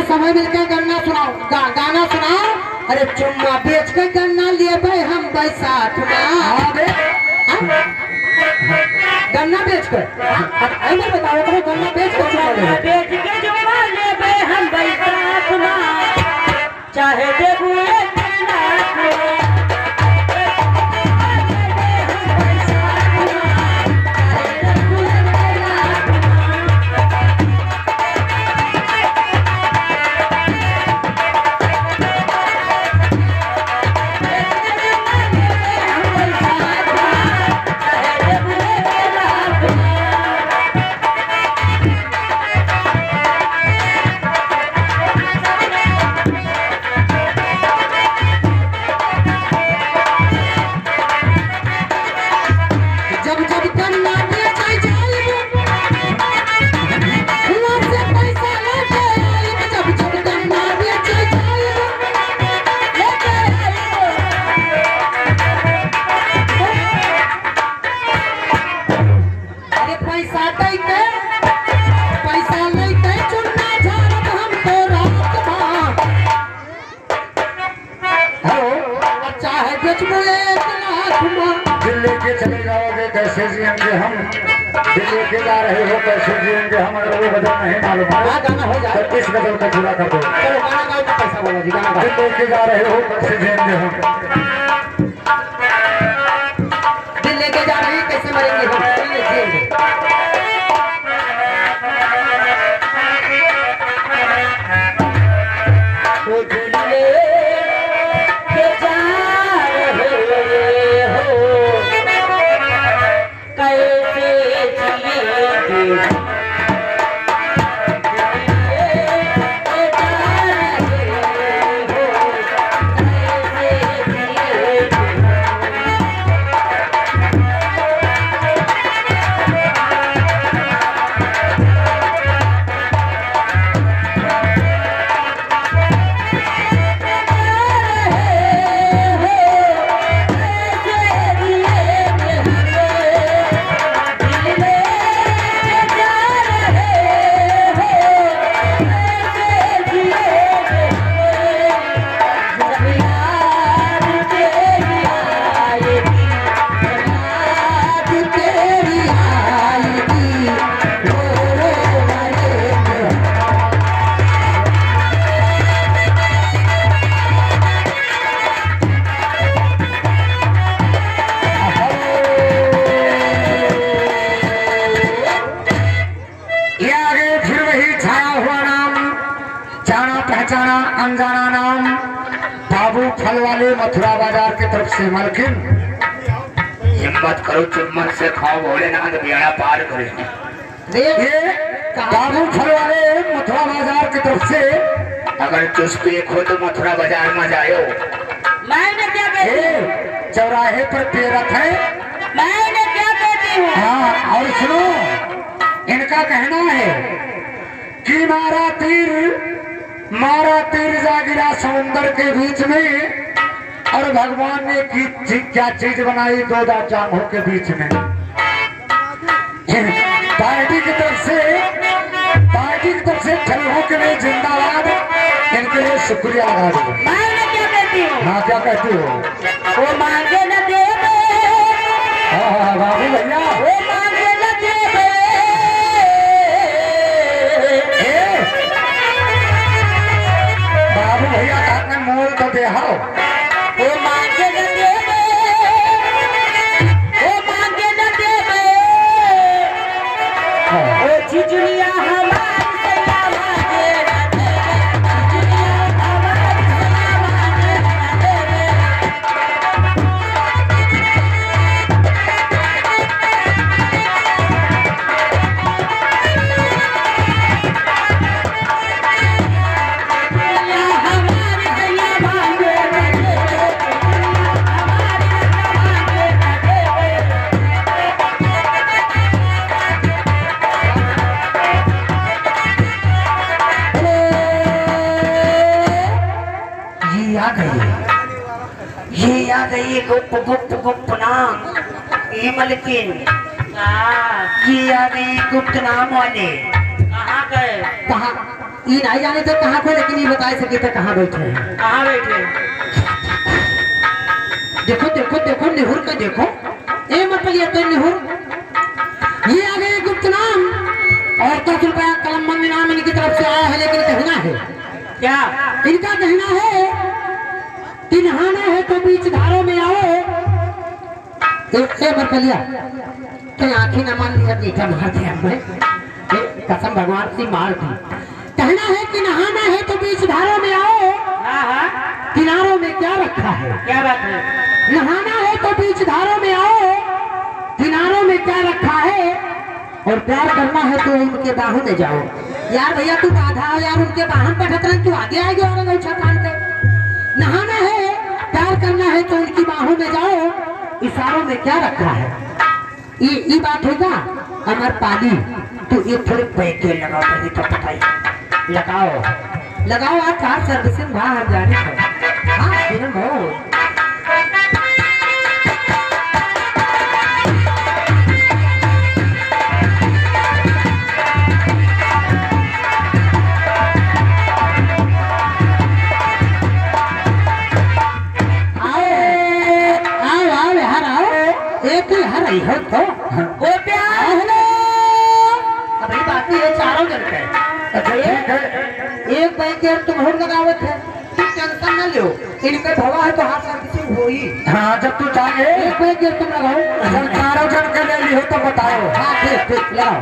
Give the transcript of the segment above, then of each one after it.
समय मिलकर गन्ना सुनाओ, गाना सुनाओ। अरे चुम्मा बेच कर गन्ना लिए भाई हम बैसाख में। गन्ना बेच कर बताओ, गन्ना बेच कर चुम्मा ले भाई हम बैसाख में, चाहे देखो चले जाओगे कैसे जिएंगे हम, दिल लेके जा रहे हो कैसे जिएंगे हम, अगर वो बदल नहीं मालूम है तो इस बदल को पूरा कर दो। पैसा बोलो जी, गाना दिल लेके जा रहे हो कैसे जिएंगे हम, दिल लेके जा रहे हैं कैसे मरेंगे हम, जिएंगे। अनजाना नाम बाबू फल वाले मथुरा बाजार की तरफ से मालकिन। हिम्मत करो चुम्बन से खाओ भोलेनाथ बेड़ा पार करे। ये बाबू फल वाले मथुरा बाजार की तरफ से अगर चुस्पी खो तो मथुरा बाजार में जाओ। मैंने क्या कहती, चौराहे पर पेरक है, मैंने क्या कहती हूँ। हाँ और सुनो, इनका कहना है कि मारा तीर जा गिरा समुंदर के बीच में, और भगवान ने क्या चीज बनाई, दो दांत जांघों के बीच में। पार्टी की तरफ से ठल्लों के लिए जिंदाबाद, इनके लिए शुक्रिया अदा करो। मैंने क्या कहती हूँ। हाँ क्या कहती हो। वो मांगे न दे, हाँ बाबू भैया, वो मांगे न दे, बाबू भैया का मोल तो दे हो। वो मांगे न दे, वो मांगे न दे, वो चिचुड़िया हमारी सैया मांगे न दे, चिचुड़िया हमारी सैया मांगे न दे। ये आ गई गुप गुप गुप्त नाम, ये मलकिन ये आ गई गुप्त नाम वाले। कहाँ गए? कहाँ ये नहीं जाने थे कहाँ थे, लेकिन ये बता सके थे कहाँ बैठे हैं। कहाँ बैठे? देखो देखो देखो निहुर का देखो, ये मतलब ये तो निहुर, ये आ गए गुप्त नाम और 10 रुपया कलम मंद नाम इनकी तरफ से आया है, लेकिन कहना है क्या? इनका कहना है कि नहाना है तो बीच धारों में आओ। बरकलिया तो आंखें न मान लिया, मीठा मार दिया हमें, कसम भगवान की मार दी। कहना है कि नहाना है तो बीच धारों में आओ, हाँ हाँ, किनारों में क्या रखा है। क्या बात है? नहाना है तो बीच धारों में आओ, किनारों में क्या रखा है, और प्यार करना है तो उनके बाहों में जाओ। यार भैया तू बाधा हो यार, उनके बाहन पर खतरन तू आगे आएगी और अंगूठा कान के। नहाना है, प्यार करना है तो उनकी बाहों में जाओ, इशारों में क्या रखा है। ये बात होगा अमर पाली, तो ये थोड़े पैके लगाओ पहले तो बताइए। लगाओ लगाओ, आप कार सर्विसिंग वहाँ हम जाने को। हाँ किरण भाई, रही हो तो वो प्यार अभी बाकी है चारों जन के। अच्छा ठीक है, एक बैंक यार तुम हो लगावत है, तुम टेंशन न लो, इनके भवा है तो हाथ सर्विसिंग होई। हाँ जब तू चाहे एक बैंक यार तुम लगाओ, जब चारों जन के ले ली हो तो बताओ। हाँ ठीक ठीक लगाओ।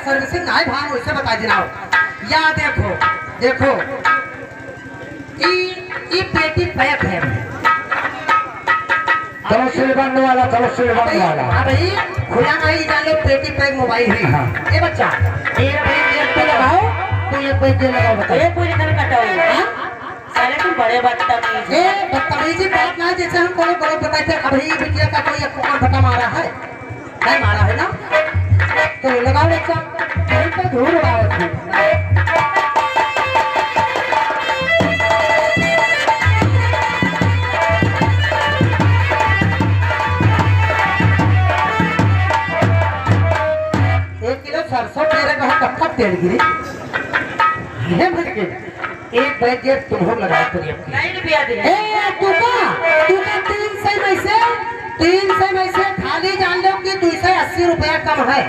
सर्विसिंग नहीं भाई वैसे बता देना। या देखो देखो ये पेटी पैक है। चलो सिलबंद वाला, चलो सिलबंद वाला। अभी खुला नहीं जान लो, पेटी पैक मोबाइल है। हाँ। ये बच्चा एक पे लगाओ, तो एक पे दे लगाओ, बताओ ये पूरी तरह कटाओ। साले तुम बड़े बदतमीज। ये बदतमीजी बात ना, जैसे हम कोनो कोनो बताते अभी बिटिया का कोई कौन फटा मारा है, नहीं मारा है ना, तो लगाओ बच्चा, कहीं पे धूल उड़ाओ। सरसों तेरे कब तक तेल गिरी है भर के। एक बैग ये तुम हो लगाओ तो नहीं रुपया दे। ए तू का 300 में से खाली जान लो कि 280 रुपया कम है।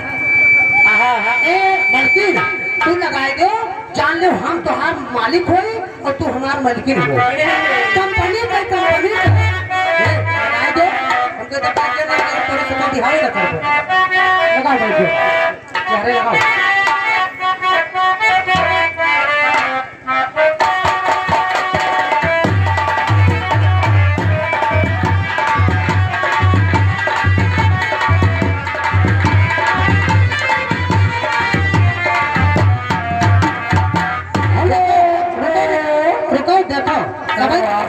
ए मलकिन तू लगाए दो, जान लो हम तुम्हार मालिक हो और तू हमार मलकिन हो। कंपनी लगाए दो, हमको बता के थोड़ी सा दिहाई ना कर दो। लगाओ भाई अरे लगाओ।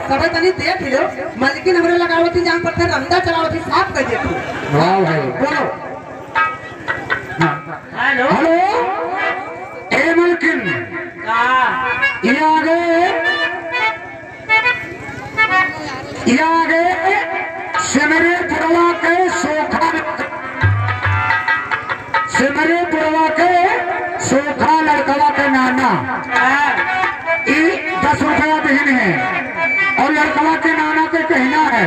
सब तनी देख लो, मलकिन हमरे लगावती जहाँ पर रंदा चलावती साफ कर देती। वाह भाई बोलो हेलो हेलो, ए मलकिन ये आ गए सिमरे पुरवा के सोखा लड़कवा के नाना 10 रुपया देने हैं, और लड़कवा के नाना के कहना है,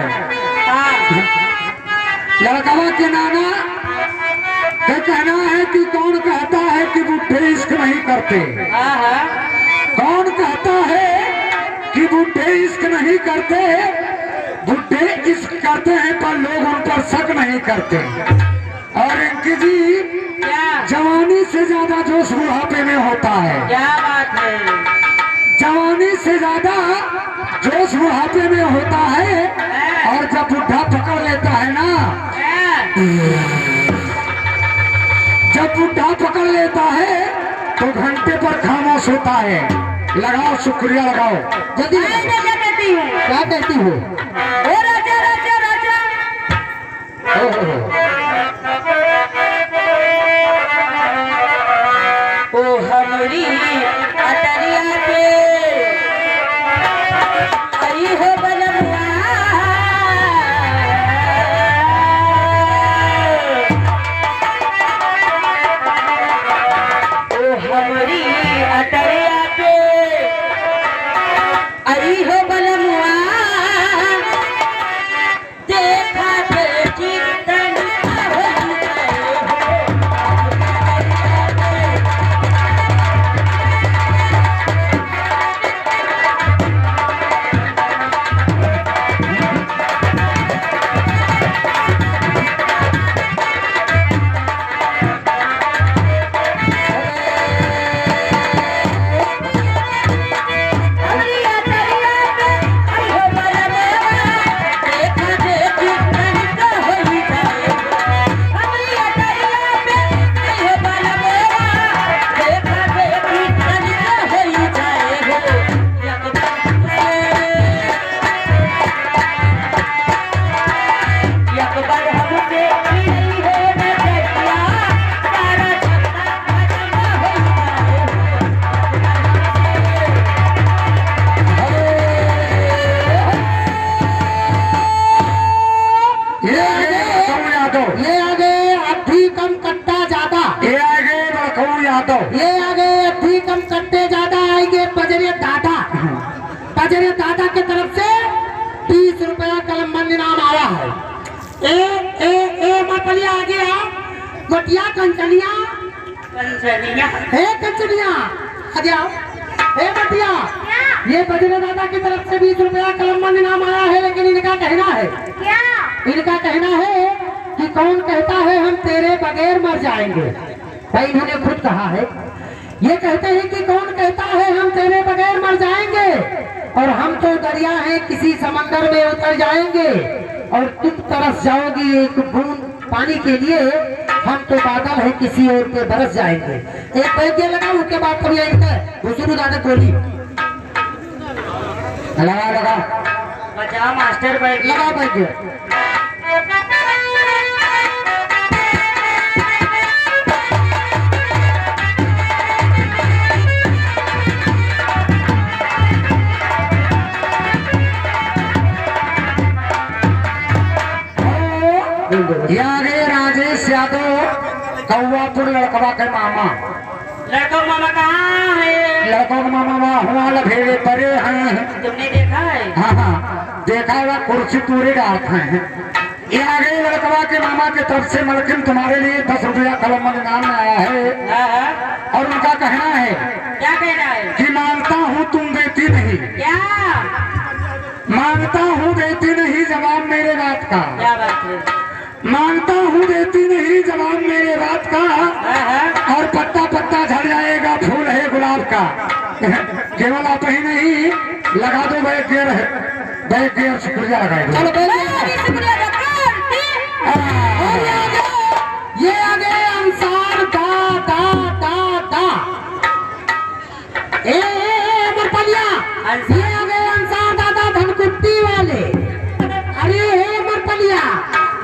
लड़कवा के नाना ये कहना है कि कौन कहता है कि बुढ़े इश्क नहीं करते। कौन कहता है कि बुढ़े इश्क नहीं करते, बुढ़े इश्क करते हैं पर लोग उन पर शक नहीं करते। और इनकी जी जवानी से ज्यादा जोश बुढ़ापे में होता है। क्या बात है? जवानी से ज्यादा जोश बुढ़ापे में होता है, और जब बुढ़ा पकड़ लेता है ना, जब बुढ़ा पकड़ लेता है तो घंटे पर खामोश होता है। लगाओ शुक्रिया लगाओ जल्दी। क्या कहती हूँ? क्या कहती हो? ओ राजा राजा राजा ओ हमारी अतरिया पे यादव। ये आगे ठीक हम कट्टे ज्यादा आएंगे बजरे दादा। बजरे दादा की तरफ से 30 रुपया कलम बंद इनाम आया है। ए मटलिया आ गया, मटिया कंचनिया कंचनिया आ जाओ। ए मटिया, ये बजरे दादा की तरफ से 20 रुपया कलम बंद इनाम आया है, लेकिन इनका कहना है इनका कहना है कि कौन कहता है हम तेरे बगैर मर जाएंगे। भाई इन्होंने खुद कहा है, ये कहते हैं कि कौन कहता है हम तेरे बगैर मर जाएंगे, और हम तो दरिया हैं किसी समंदर में उतर जाएंगे, और तुम तरस जाओगी एक बूंद पानी के लिए, हम तो बादल है किसी और पे बरस जाएंगे। एक पैके लगा, उसके बाद कभी घुसरू दादा बोली लगा बचाओ मास्टर बैठ लगा पैके। ये आगे राजेश यादव कौवापुर लड़कवा के मामा। लड़का मामा कहाँ है? लड़कों का मामा हुआ लभेड़े परे हैं। तुमने देखा है? हाँ देखा हुआ कुर्सी पूरे डालते हैं। ये आगे लड़कवा के मामा की तरफ से मलकिन तुम्हारे लिए 10 रुपया कलम इनाम में आया है, और उनका कहना है क्या कहना है? कि मांगता हूँ तुम देती नहीं, क्या मांगता हूँ देती नहीं जवाब मेरे बात का, क्या बात है? मांगता हूँ देती नहीं जवाब मेरे बात का, और पत्ता पत्ता झड़ जाएगा फूल है गुलाब का। केवल आप ही नहीं, लगा दो बैक गियर शुक्रिया लगाए दो। चलो ये आगे अंसार दा दा दा दा। ए मरपलिया, ये आगे अंसार दादा धनकुट्टी वाले। अरे हे मरपलिया,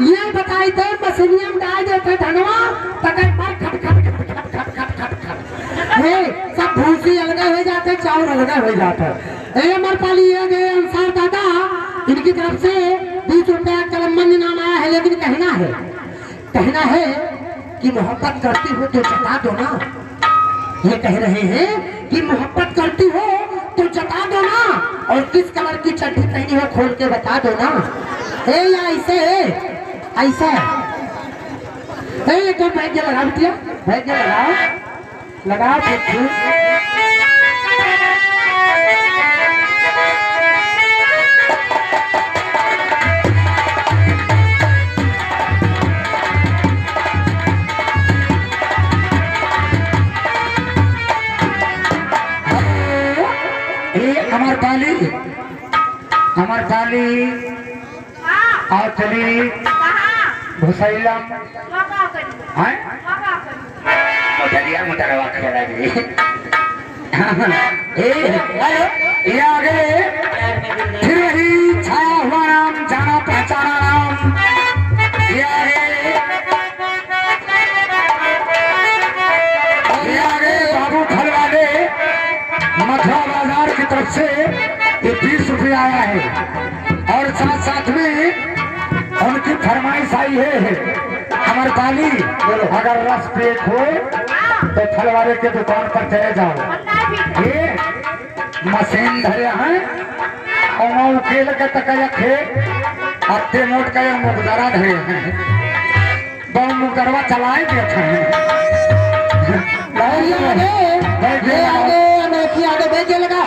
ये बताई थे मछलियां डाल देते धनवा पकड़ पर खट खट खट खट खट खट खट खट। हे सब भूसी अलग हो जाते, चावल अलग हो जाता। ए मरपली ये गए अंसार दादा, इनकी तरफ से 20 रुपया कलम इनाम आया है, लेकिन कहना है कि मोहब्बत करती हो तो जता दो ना। ये कह रहे हैं कि मोहब्बत करती हो तो जता दो ना, और किस कलर की चड्डी पहनी हो खोल के बता दो ना। ए या ऐसे ऐसा तो बैग लगा दिया, बैग लगाओ देखिए। अमर पाली आउथली भुसैलम मोटरिया मोटरवा खेला जी। ये आगे फिर वही छाया हुआ नाम, जाना पहचाना नाम। ये आगे बाबू फल वाले मथुरा बाजार की तरफ से ये 20 रुपया आया है, और साथ साथ में उनकी फरमाइश आई है अमर पाली, अगर रस पेट हो तो फल वाले के दुकान पर चले जाओ। ये मशीन धरे हैं और उकेल के तक रखे हफ्ते मोट का मुकदरा धरे हैं, बहुत मुकदरवा चलाए देते हैं। आगे बैठे लगाओ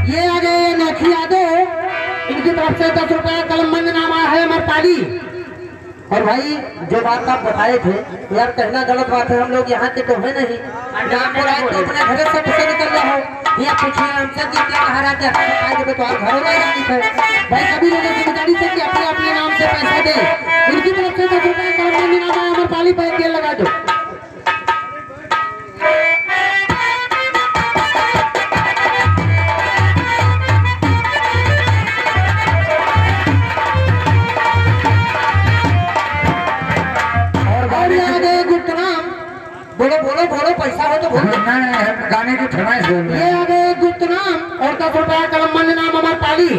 ये आगे नोखिया दो, इनकी तरफ से 10 रुपया कलम नामा है मरपाली। और भाई जो बात आप बताए थे यार, कहना गलत बात है, हम लोग यहाँ के तो है नहीं, तो अपने घर से पैसे निकल रहा हो, या पूछिए हमसे कि क्या कहा रहा क्या देवे तो घरों में जानी है। भाई सभी लोगों की जिम्मेदारी से कि अपने अपने नाम से पैसा दे, इनकी तरफ से 10 रुपया कलम नामा है मरपाली पर तेल लगा दो। बोलो बोलो बोलो, पैसा हो तो बोलो। नहीं, गाने की फरमाइश बोल रहे ये हैं। आगे गुप्त नाम और 10 रुपया कलम मन नाम अमर पाली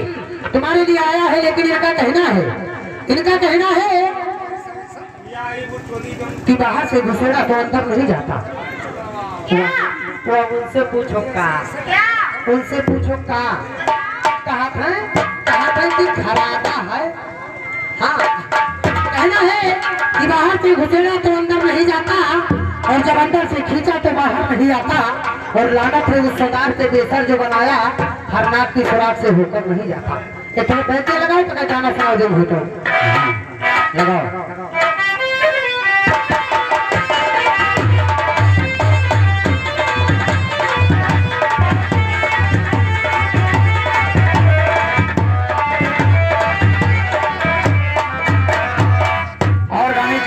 तुम्हारे लिए आया है, लेकिन इनका कहना है कि बाहर से घुसेड़ा तो अंदर नहीं जाता। वो उनसे पूछो का उनसे पूछो का कहा था कि घराना है। हाँ, कहना है कि बाहर से घुसेड़ा तो अंदर नहीं जाता, और जब अंदर से खींचा तो बाहर नहीं आता, और लानत है उस सरदार से बेसर जो बनाया, हर नाक की खुराक से होकर नहीं जाता। ये थोड़ा पैसे लगाओ तो गाना सुनाओ जब हो तो लगाओ।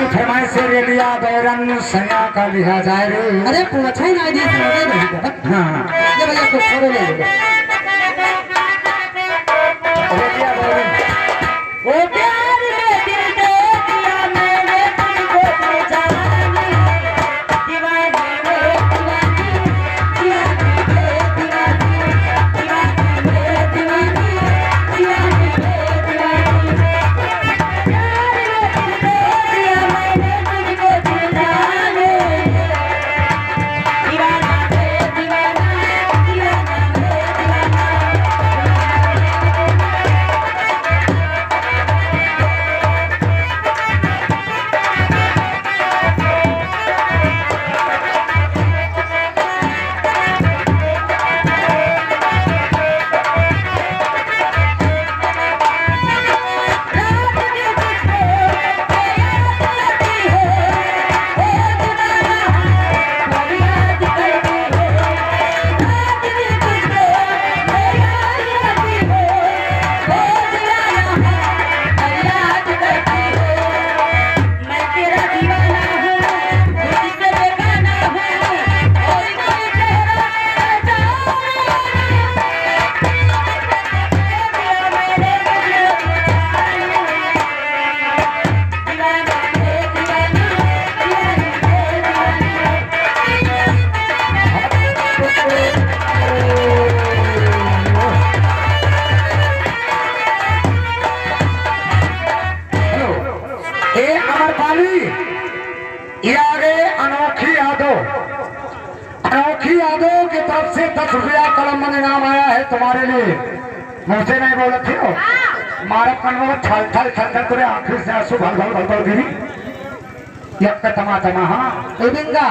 फरमाइश से रेलिया बैरन सया का लिहा जाए रे। अरे पूछे ना जी सुनोगे नहीं तो हाँ ये भैया कुछ छोड़ो ले लो। रेलिया बैरन वो प्यार में दिल दे दिया मैंने तुझको बेजानी, दीवानी में दीवानी, दीवानी में दीवानी, दीवानी में दीवानी, दीवानी में दीवानी। प्यार में दिल दे दिया मैंने तुझको बेजानी, दीवाना में दीवाना, दीवाना में दीवाना। ये आगे अनोखी यादों की तरफ से 10 रुपया कलम मन इनाम आया है तुम्हारे लिए। मुझसे नहीं बोले थे हो मारा कन्वा छल छल छल छल तुरे आखिर से आंसू भल भल भल भल गिरी। ये तमा तमा हाँ बिंगा